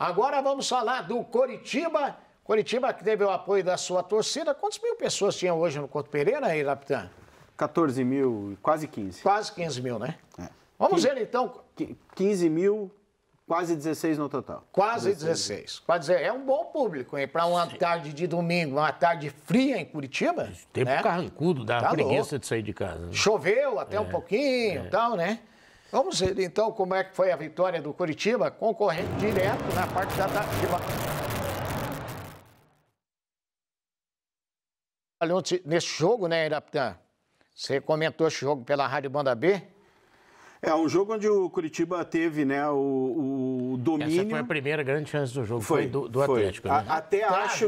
Agora vamos falar do Coritiba. Coritiba que teve o apoio da sua torcida. Quantas mil pessoas tinham hoje no Couto Pereira aí, Rapitã? 14 mil, quase 15. Quase 15 mil, né? Vamos ver então. 15 mil, quase 16 no total. Quase 16. Quer dizer, é um bom público, hein? Para uma tarde de domingo, uma tarde fria em Curitiba. Tempo carrancudo, dá Tá preguiça louco. de sair de casa. Né? Choveu até um pouquinho e tal, né? Vamos ver então como é que foi a vitória do Coritiba, concorrendo direto na parte da nesse jogo, né, Irapitã? Você comentou esse jogo pela Rádio Banda B? É um jogo onde o Curitiba teve, né, o domínio. Essa foi a primeira grande chance do jogo, foi do Atlético. Né? Até acho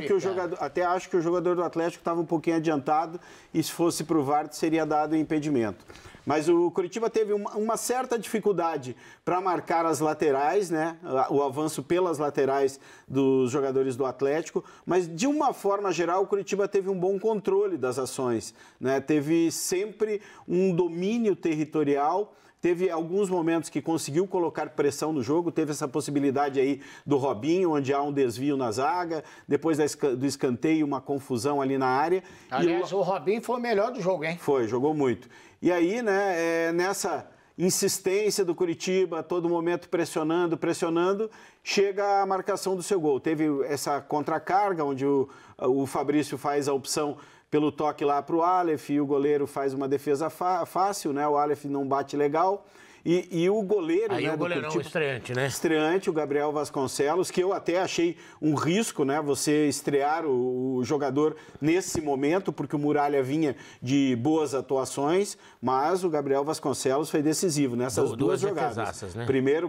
que o jogador do Atlético estava um pouquinho adiantado e se fosse para o VAR seria dado impedimento. Mas o Curitiba teve uma certa dificuldade para marcar as laterais, né? O avanço pelas laterais dos jogadores do Atlético, mas de uma forma geral o Curitiba teve um bom controle das ações, né? Teve sempre um domínio territorial. Teve alguns momentos que conseguiu colocar pressão no jogo, teve essa possibilidade aí do Robinho, onde há um desvio na zaga, depois do escanteio, uma confusão ali na área. Aliás, o Robinho foi o melhor do jogo, hein? Foi, jogou muito. E aí, né, nessa insistência do Curitiba, a todo momento pressionando, chega a marcação do seu gol. Teve essa contracarga, onde o Fabrício faz a opção pelo toque lá para o Aleph, e o goleiro faz uma defesa fácil, né? O Aleph não bate legal. E o goleiro, aí, né, o goleirão do Curitiba, estreante, né? Estreante, o Gabriel Vasconcelos, que eu até achei um risco, né? Você estrear o jogador nesse momento, porque o Muralha vinha de boas atuações, mas o Gabriel Vasconcelos foi decisivo nessas duas jogadas. Né? Primeiro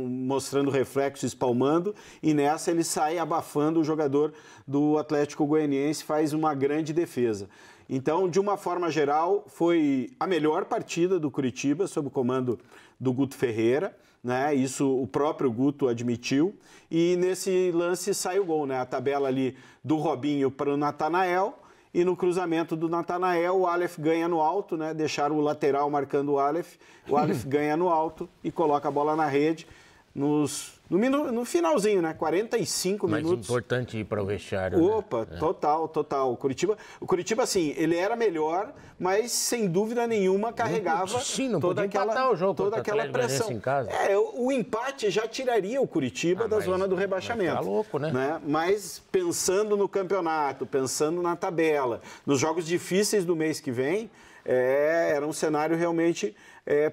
mostrando reflexo, espalmando, e nessa ele sai abafando o jogador do Atlético Goianiense, faz uma grande defesa. Então, de uma forma geral, foi a melhor partida do Curitiba, sob o comando do Guto Ferreira, né? Isso o próprio Guto admitiu. E nesse lance sai o gol, né? A tabela ali do Robinho para o Natanael. E no cruzamento do Natanael, o Aleph ganha no alto, né? Deixaram o lateral marcando o Aleph ganha no alto e coloca a bola na rede. No finalzinho, né? 45 minutos. Mais importante ir para o vestiário. Opa, né? Total. O Curitiba, assim, ele era melhor, mas sem dúvida nenhuma carregava toda aquela pressão. Em casa. O empate já tiraria o Curitiba da zona do rebaixamento. Tá louco, né? Mas pensando no campeonato, pensando na tabela, nos jogos difíceis do mês que vem, era um cenário realmente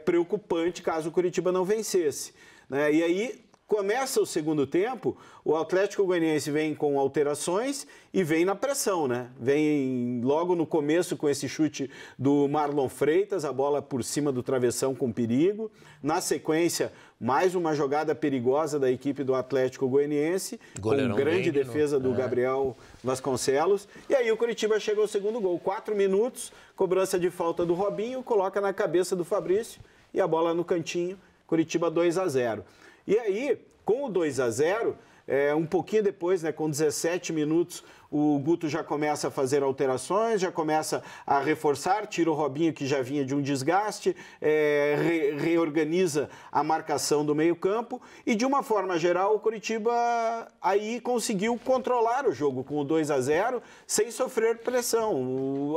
preocupante caso o Curitiba não vencesse. Né? E aí começa o segundo tempo, o Atlético Goianiense vem com alterações e vem na pressão, né? Vem logo no começo com esse chute do Marlon Freitas, a bola por cima do travessão com perigo. Na sequência, mais uma jogada perigosa da equipe do Atlético Goianiense, goleirão com grande defesa do Gabriel Vasconcelos. E aí o Curitiba chega ao segundo gol. 4 minutos, cobrança de falta do Robinho, coloca na cabeça do Fabrício e a bola no cantinho. Curitiba 2-0. E aí, com o 2-0, um pouquinho depois, né, com 17 minutos, o Guto já começa a fazer alterações, já começa a reforçar, tira o Robinho, que já vinha de um desgaste, reorganiza a marcação do meio-campo e, de uma forma geral, o Curitiba aí conseguiu controlar o jogo com o 2-0 sem sofrer pressão.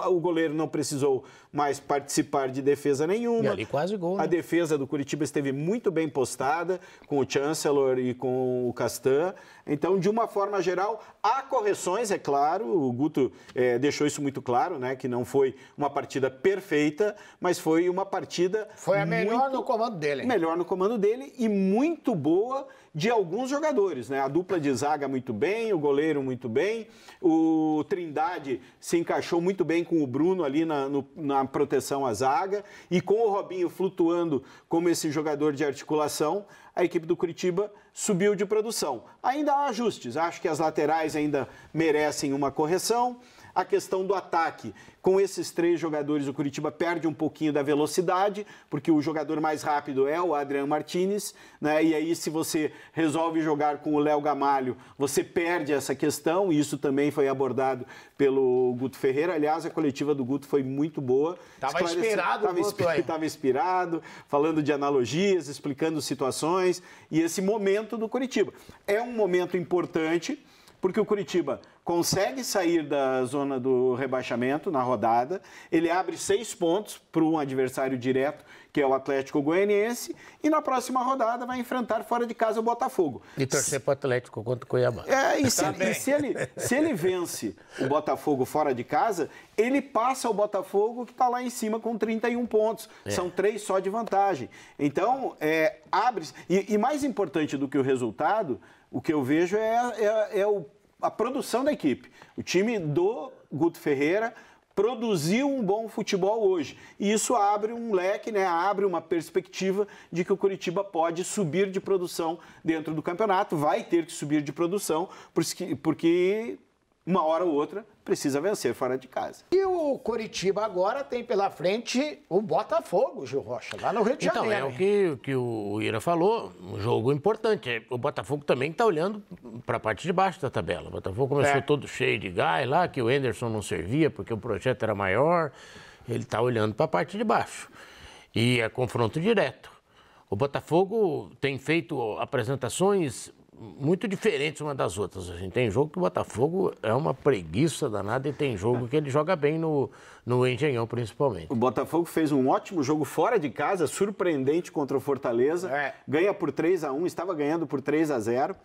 O goleiro não precisou mais participar de defesa nenhuma. E ali quase gol, né? A defesa do Curitiba esteve muito bem postada com o Chancellor e com o Castan. Então, de uma forma geral, há correções, é claro, o Guto deixou isso muito claro, né, que não foi uma partida perfeita, mas foi uma partida... Foi a melhor no comando dele. Melhor no comando dele e muito boa de alguns jogadores, né? A dupla de zaga muito bem, o goleiro muito bem, o Trindade se encaixou muito bem com o Bruno ali na proteção à zaga e com o Robinho flutuando como esse jogador de articulação, a equipe do Curitiba subiu de produção. Ainda há ajustes, acho que as laterais ainda merecem uma correção. A questão do ataque. Com esses 3 jogadores, o Curitiba perde um pouquinho da velocidade, porque o jogador mais rápido é o Adrian Martinez, né? E aí, se você resolve jogar com o Léo Gamalho, você perde essa questão, e isso também foi abordado pelo Guto Ferreira. Aliás, a coletiva do Guto foi muito boa. Estava inspirado o Guto aí. Estava inspirado, falando de analogias, explicando situações, e esse momento do Curitiba. É um momento importante, porque o Curitiba consegue sair da zona do rebaixamento na rodada, ele abre 6 pontos para um adversário direto, que é o Atlético Goianiense, e na próxima rodada vai enfrentar fora de casa o Botafogo. E torcer para o Atlético contra o Cuiabá. Se ele vence o Botafogo fora de casa, ele passa o Botafogo, que está lá em cima com 31 pontos. São 3 só de vantagem. Então, abre... E mais importante do que o resultado, o que eu vejo a produção da equipe. O time do Guto Ferreira produziu um bom futebol hoje. E isso abre um leque, né? Abre uma perspectiva de que o Curitiba pode subir de produção dentro do campeonato. Vai ter que subir de produção, porque uma hora ou outra precisa vencer fora de casa. E o Curitiba agora tem pela frente o Botafogo, Gil Rocha, lá no Rio de Janeiro. Então, é o que o Ira falou, um jogo importante. O Botafogo também está olhando para a parte de baixo da tabela. O Botafogo começou todo cheio de gás lá, que o Anderson não servia porque o projeto era maior. Ele está olhando para a parte de baixo. E é confronto direto. O Botafogo tem feito apresentações muito diferentes uma das outras. A gente tem jogo que o Botafogo é uma preguiça danada e tem jogo que ele joga bem no Engenhão, principalmente. O Botafogo fez um ótimo jogo fora de casa, surpreendente contra o Fortaleza. Ganha por 3-1, estava ganhando por 3-0.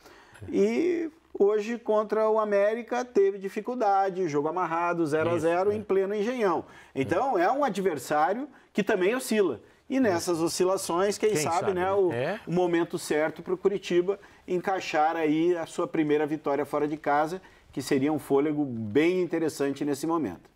E hoje, contra o América, teve dificuldade, jogo amarrado, 0-0 em pleno Engenhão. Então, é um adversário que também oscila. E nessas oscilações, quem sabe, né, o momento certo para o Curitiba encaixar aí a sua primeira vitória fora de casa, que seria um fôlego bem interessante nesse momento.